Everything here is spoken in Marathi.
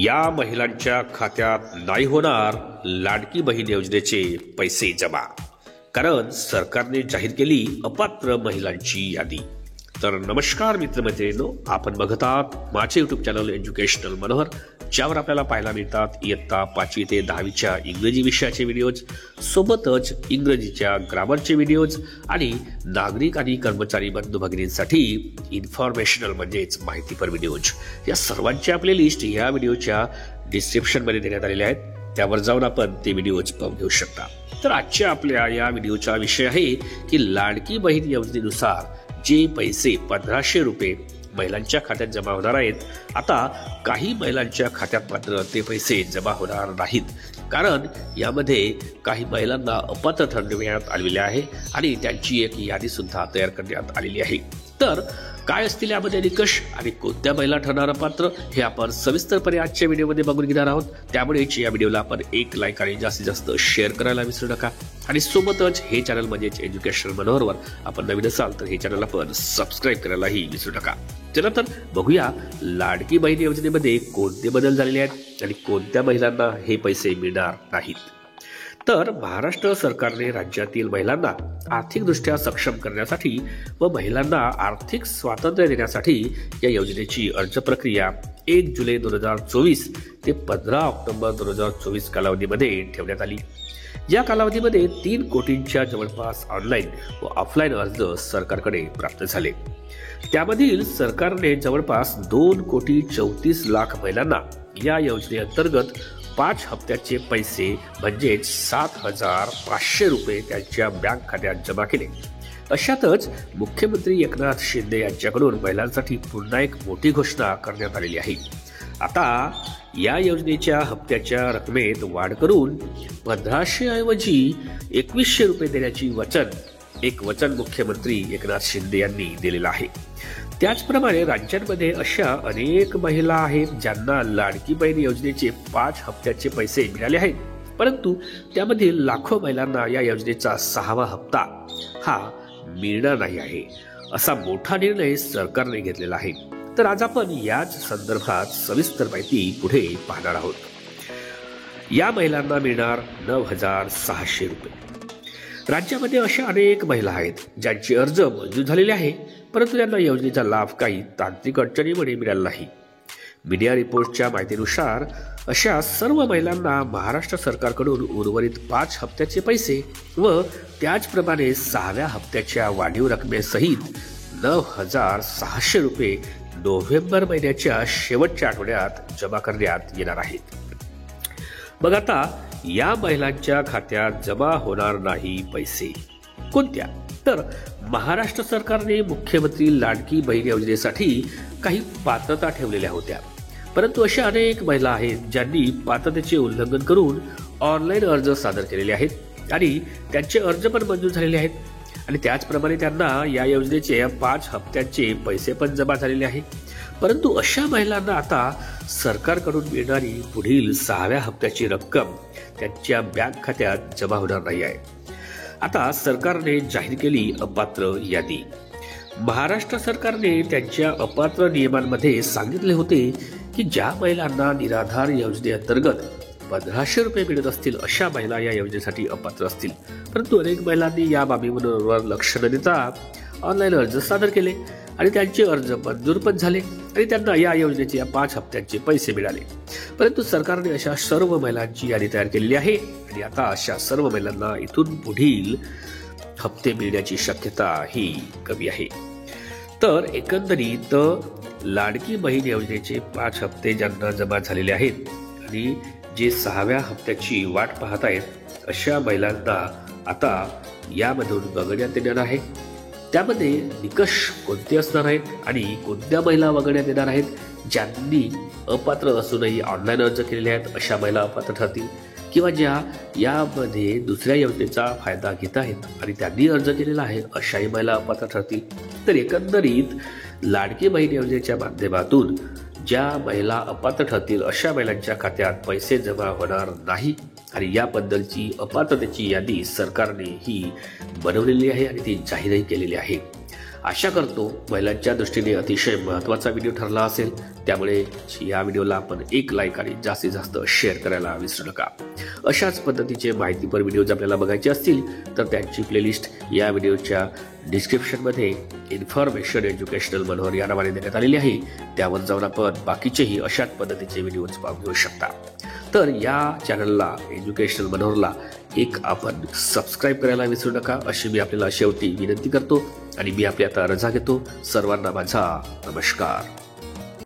या महिलांच्या खात्यात नाही होणार लाडकी बहीण योजनेचे पैसे जमा, कारण सरकारने जाहीर केली अपात्र महिलांची यादी. तर नमस्कार मित्रमैत्रिणींनो, आपण बघत आहात माझे युट्यूब चॅनल एज्युकेशनल मनोहर, ज्यावर आपल्याला पाहायला मिळतात इयत्ता 5वी ते 10वीच्या इंग्रजी विषयाचे व्हिडिओज, सोबतच इंग्रजीच्या ग्रामरचे व्हिडिओज आणि नागरिक आणि कर्मचारी बंधू भगिनींसाठी इन्फॉर्मेशनल म्हणजेच माहितीपर व्हिडिओज. या सर्वांची आपली लिस्ट या व्हिडिओच्या डिस्क्रिप्शनमध्ये देण्यात आलेल्या आहेत. त्यावर जाऊन आपण ते व्हिडिओज पाहून घेऊ शकता. तर आजच्या आपल्या या व्हिडिओचा विषय आहे की लाडकी बहीण योजनेनुसार जे पैसे 1500 रुपये महिलांच्या खात्यात जमा होणार आहेत, आता काही महिलांच्या खात्यात मात्र ते पैसे जमा होणार नाहीत, कारण यामध्ये काही महिलांना अपात्र ठरविण्यात आलेले आहे आणि त्यांची एक यादी सुद्धा तयार करण्यात आलेली आहे. तर काय असतील यामध्ये निकष आणि कोणत्या महिला ठरणार अपात्र हे आपण सविस्तरपणे आजच्या व्हिडिओमध्ये बघून घेणार आहोत. त्यामुळेच या व्हिडिओला आपण एक लाईक आणि जास्तीत जास्त शेअर करायला विसरू नका. आणि सोबतच हे चॅनल म्हणजेच एज्युकेशनल मनोहरवर आपण नवीन असाल तर हे चॅनल आपण सबस्क्राईब करायलाही विसरू नका. चला तर बघूया लाडकी बहीण योजनेमध्ये कोणते बदल झालेले आहेत आणि कोणत्या महिलांना हे पैसे मिळणार नाहीत. तर महाराष्ट्र सरकारने राज्यातील महिलांना आर्थिकदृष्ट्या सक्षम करण्यासाठी व महिलांना आर्थिक स्वातंत्र्य देण्यासाठी या योजनेची अर्ज प्रक्रिया 1 जुलै 2024 ते 15 ऑक्टोबर 2024 कालावधीमध्ये ठेवण्यात आली. या कालावधीमध्ये 3 कोटींच्या जवळपास ऑनलाईन व ऑफलाईन अर्ज सरकारकडे प्राप्त झाले. त्यामधील सरकारने जवळपास 2,34,00,000 महिलांना या योजनेअंतर्गत 5 हप्त्याचे पैसे म्हणजेच 7,500 रुपये त्यांच्या बँक खात्यात जमा केले. अशातच मुख्यमंत्री एकनाथ शिंदे यांच्याकडून महिलांसाठी पुन्हा एक मोठी घोषणा करण्यात आलेली आहे. आता या योजनेच्या हप्त्याच्या रकमेत वाढ करून 1500 ऐवजी 2100 रुपये देण्याची वचन मुख्यमंत्री एकनाथ शिंदे यांनी दिलेलं आहे. त्याचप्रमाणे राज्यांमध्ये अशा अनेक महिला आहेत ज्यांना लाडकी बहीण योजनेचे 5 हप्त्याचे पैसे मिळाले आहेत, परंतु त्यामधील लाखो महिलांना या योजनेचा 6वा हप्ता हा मिळणार नाही आहे. असा मोठा निर्णय सरकारने घेतलेला आहे. तर आज आपण याच संदर्भात सविस्तर माहिती पुढे पाहणार आहोत. या महिलांना मिळणार 9,600 रुपये. राज्यामध्ये अशा अनेक महिला आहेत ज्यांचे अर्ज मंजूर झालेले आहे, परंतु त्यांना योजनेचा लाभ काही तांत्रिक अडचणीमुळे मिळाला नाही. मीडिया रिपोर्टच्या माहितीनुसार अशा सर्व महिलांना महाराष्ट्र सरकारकडून उर्वरित 5 हप्त्याचे पैसे व त्याचप्रमाणे 6व्या हप्त्याच्या वाढीव रकमेसहित 9,600 रुपये नोव्हेंबर महिन्याच्या शेवटच्या आठवड्यात जमा करण्यात येणार आहेत. मग आता या महिलांच्या खात्यात जमा होणार नाही पैसे कोणत्या? तर महाराष्ट्र सरकारने मुख्यमंत्री लाडकी बहीण योजनेसाठी काही पात्रता ठेवलेल्या होत्या, परंतु अशा अनेक महिला आहेत ज्यांनी पात्रतेचे उल्लंघन करून ऑनलाईन अर्ज सादर केलेले आहेत आणि त्यांचे अर्ज पण मंजूर झालेले आहेत आणि त्याचप्रमाणे त्यांना या योजनेचे 5 हप्त्याचे पैसे पण जमा झालेले आहेत. परंतु अशा महिलांना आता सरकारकडून मिळणारी पुढील 6व्या हप्त्याची रक्कम त्यांच्या बँक खात्यात जमा होणार नाही आहे. आता सरकारने जाहीर केली अपात्र यादी. महाराष्ट्र सरकारने त्यांच्या अपात्र नियमांमध्ये सांगितले होते की ज्या महिलांना निराधार योजनेअंतर्गत 1500 रुपये मिळत असतील अशा महिला या योजनेसाठी अपात्र असतील, परंतु अनेक महिलांनी या बाबीवर लक्ष न देता ऑनलाईन अर्ज सादर केले आणि त्यांचे अर्ज मंजूर पण झाले आणि त्यांना या योजनेचे 5 हप्त्यांचे पैसे मिळाले. परंतु सरकारने अशा सर्व महिलांची यादी तयार केलेली आहे आणि आता अशा सर्व महिलांना इथून पुढील हप्ते मिळण्याची शक्यता ही कमी आहे. तर एकंदरीत लाडकी बहीण योजनेचे 5 हप्ते ज्यांना जमा झालेले आहेत आणि जे 6व्या हप्त्याची वाट पाहत आहेत अशा महिलांना आता यामधून वगळण्यात येणार आहे. त्यामध्ये निकष कोणते असणार आहेत आणि कोणत्या महिला वगळण्यात येणार आहेत? ज्यांनी अपात्र असूनही ऑनलाईन अर्ज केलेले आहेत अशा महिला अपात्र ठरतील, किंवा ज्या यामध्ये दुसऱ्या योजनेचा फायदा घेत आहेत आणि त्यांनी अर्ज केलेला आहे अशाही महिला अपात्र ठरतील. तर एकंदरीत लाडकी बहीण योजनेच्या माध्यमातून ज्या महिला अपात्र ठरतील अशा महिलांच्या खात्यात पैसे जमा होणार नाही आणि याबद्दलची अपात्रतेची यादी सरकारने ही बनवलेली आहे आणि ती जाहीरही केलेली आहे. आशा करतो महिलांच्या दृष्टीने अतिशय महत्त्वाचा व्हिडिओ ठरला असेल, त्यामुळे या व्हिडिओला आपण एक लाईक आणि जास्तीत जास्त शेअर करायला विसरू नका. अशाच पद्धतीचे माहितीपर व्हिडिओज आपल्याला बघायचे असतील तर त्यांची प्लेलिस्ट या व्हिडिओच्या डिस्क्रिप्शनमध्ये इन्फॉर्मेशन एज्युकेशनल मनोहर या नावाने देण्यात आलेली आहे. त्यावर जाऊन आपण बाकीचेही अशाच पद्धतीचे व्हिडिओज पाहून घेऊ शकता. तर या चॅनलला एज्युकेशनल मनोहरला एक आपण सबस्क्राईब करायला विसरू नका अशी मी आपल्याला शेवटी विनंती करतो आणि मी आपली आता रजा घेतो. सर्वांना माझा नमस्कार.